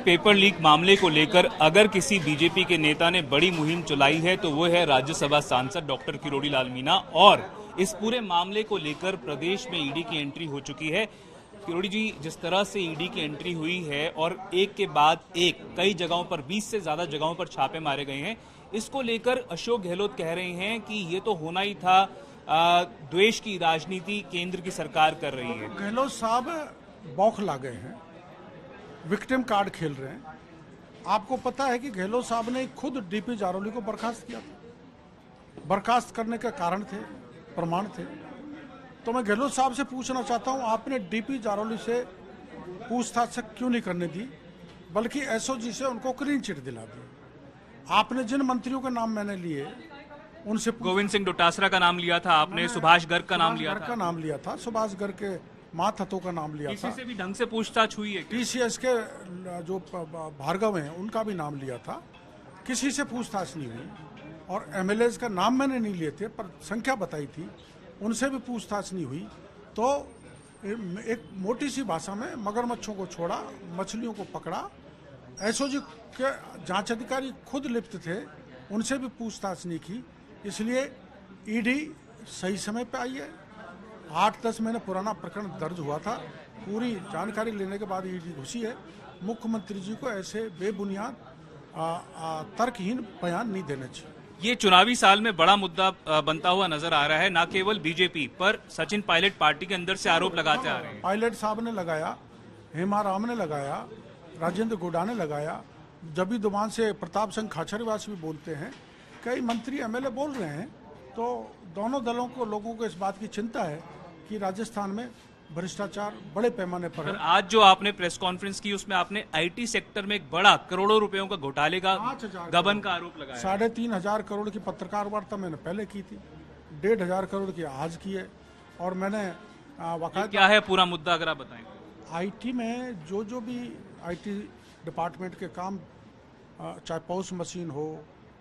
Paper leak मामले को लेकर अगर किसी बीजेपी के नेता ने बड़ी मुहिम चलाई है तो वो है राज्यसभा सांसद डॉक्टर किरोड़ी लाल मीणा। और इस पूरे मामले को लेकर प्रदेश में ईडी की एंट्री हो चुकी है। किरोड़ी जी, जिस तरह से ईडी की एंट्री हुई है और एक के बाद एक कई जगहों पर 20 से ज्यादा जगहों पर छापे मारे गए हैं, इसको लेकर अशोक गहलोत कह रहे हैं कि ये तो होना ही था, द्वेष की राजनीति केंद्र की सरकार कर रही है। गहलोत साहब बौखला गए हैं, विक्टिम कार्ड खेल रहे हैं। आपको पता है कि गहलोत साहब ने खुद डीपी जारौली को बर्खास्त किया था। बर्खास्त करने के कारण थे, प्रमाण थे। तो मैं गहलोत साहब से पूछना चाहता हूं, आपने डीपी जारौली से पूछताछ क्यों नहीं करने दी, बल्कि एसओजी से उनको क्लीन चिट दिला दी। आपने जिन मंत्रियों के नाम मैंने लिए उनसे, गोविंद सिंह डोटासरा का नाम लिया था आपने, सुभाष गर्ग का नाम लिया था, सुभाष गर्ग के मातहतों का नाम लिया था। किसी से भी ढंग से पूछताछ हुई है? टीसीएस के जो भार्गव हैं उनका भी नाम लिया था, किसी से पूछताछ नहीं हुई। और एमएलएज का नाम मैंने नहीं लिए थे, पर संख्या बताई थी, उनसे भी पूछताछ नहीं हुई। तो एक मोटी सी भाषा में मगरमच्छों को छोड़ा, मछलियों को पकड़ा। एसओजी के जांच अधिकारी खुद लिप्त थे, उनसे भी पूछताछ नहीं की। इसलिए ईडी सही समय पे आई है। 8-10 महीने पुराना प्रकरण दर्ज हुआ था। पूरी जानकारी लेने के बाद ईडी घुसी है। मुख्यमंत्री जी को ऐसे बेबुनियाद तर्कहीन बयान नहीं देने चाहिए। ये चुनावी साल में बड़ा मुद्दा बनता हुआ नजर आ रहा है, न केवल बीजेपी पर। सचिन पायलट पार्टी के अंदर से आरोप लगाते आ रहे हैं। पायलट साहब ने लगाया, हेमा राम ने लगाया, राजेंद्र गोडा ने लगाया, जबी दुमान से प्रताप सिंह खाचरियावास भी बोलते हैं, कई मंत्री एमएलए बोल रहे हैं। तो दोनों दलों को, लोगों को इस बात की चिंता है कि राजस्थान में भ्रष्टाचार बड़े पैमाने पर है। आज जो आपने प्रेस कॉन्फ्रेंस की उसमें आपने आईटी सेक्टर में एक बड़ा करोड़ों रुपयों का घोटाले का, गबन का आरोप लगाया। 3,500 करोड़ की पत्रकार वार्ता मैंने पहले की थी, 1,500 करोड़ की आज की है। और मैंने क्या है पूरा मुद्दा, अगर आप बताएं। आईटी में जो भी आईटी डिपार्टमेंट के काम, चाहे पॉस मशीन हो,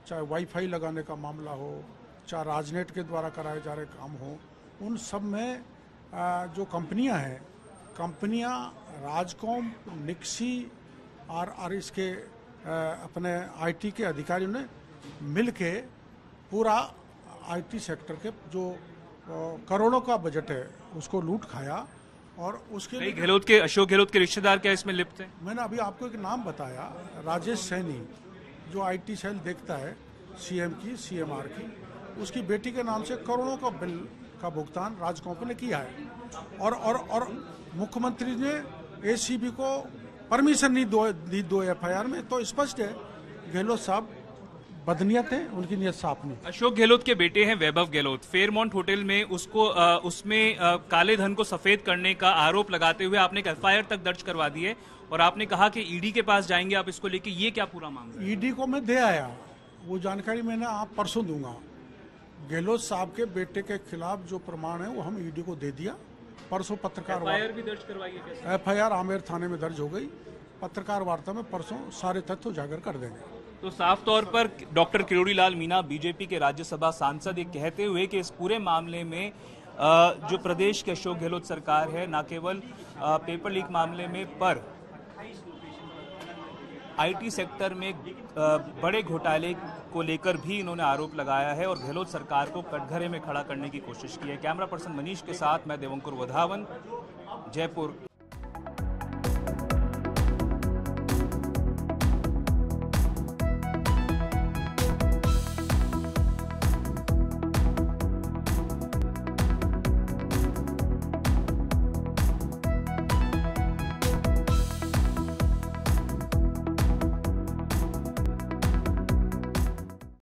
चाहे वाईफाई लगाने का मामला हो, चाहे राजनेट के द्वारा कराए जा रहे काम हो, उन सब में जो कंपनियां हैं, कंपनियां राजकॉम, निक्सी और इसके अपने आईटी के अधिकारियों ने मिलके पूरा आईटी सेक्टर के जो करोड़ों का बजट है उसको लूट खाया। और उसके लिए अशोक गहलोत के रिश्तेदार क्या इसमें लिप्त हैं? मैंने अभी आपको एक नाम बताया, राजेश सैनी, जो आईटी सेल देखता है सीएम की, सीएमआर की, उसकी बेटी के नाम से करोड़ों का बिल का भुगतान राजकॉम्प ने किया है। और मुख्यमंत्री ने एसीबी को परमिशन नहीं दी 2 एफआईआर में। तो स्पष्ट है गहलोत साहब बदनीयत है, उनकी नीयत साफ नहीं। अशोक गहलोत के बेटे हैं वैभव गहलोत, फेयरमाउंट होटल में उसमें काले धन को सफेद करने का आरोप लगाते हुए आपने एक एफआईआर तक दर्ज करवा दी है और आपने कहा कि ईडी के पास जाएंगे आप इसको लेके। ये क्या पूरा मामला? ईडी को मैं दे आया, वो जानकारी मैंने आप परसों दूंगा। गहलोत साहब के बेटे के खिलाफ जो प्रमाण है वो हम ईडी को दे दिया। परसों पत्रकार एफआईआर भी दर्ज करवाई है? एफआईआर आमेर थाने में दर्ज हो गई। पत्रकार वार्ता में परसों सारे तथ्य उजागर कर देंगे। तो साफ तौर पर डॉक्टर किरोड़ी लाल मीणा, बीजेपी के राज्यसभा सांसद, ये कहते हुए कि इस पूरे मामले में जो प्रदेश के अशोक गहलोत सरकार है, न केवल पेपर लीक मामले में पर आईटी सेक्टर में बड़े घोटाले को लेकर भी इन्होंने आरोप लगाया है और गहलोत सरकार को कटघरे में खड़ा करने की कोशिश की है। कैमरा पर्सन मनीष के साथ मैं देवंकुर वधावन, जयपुर।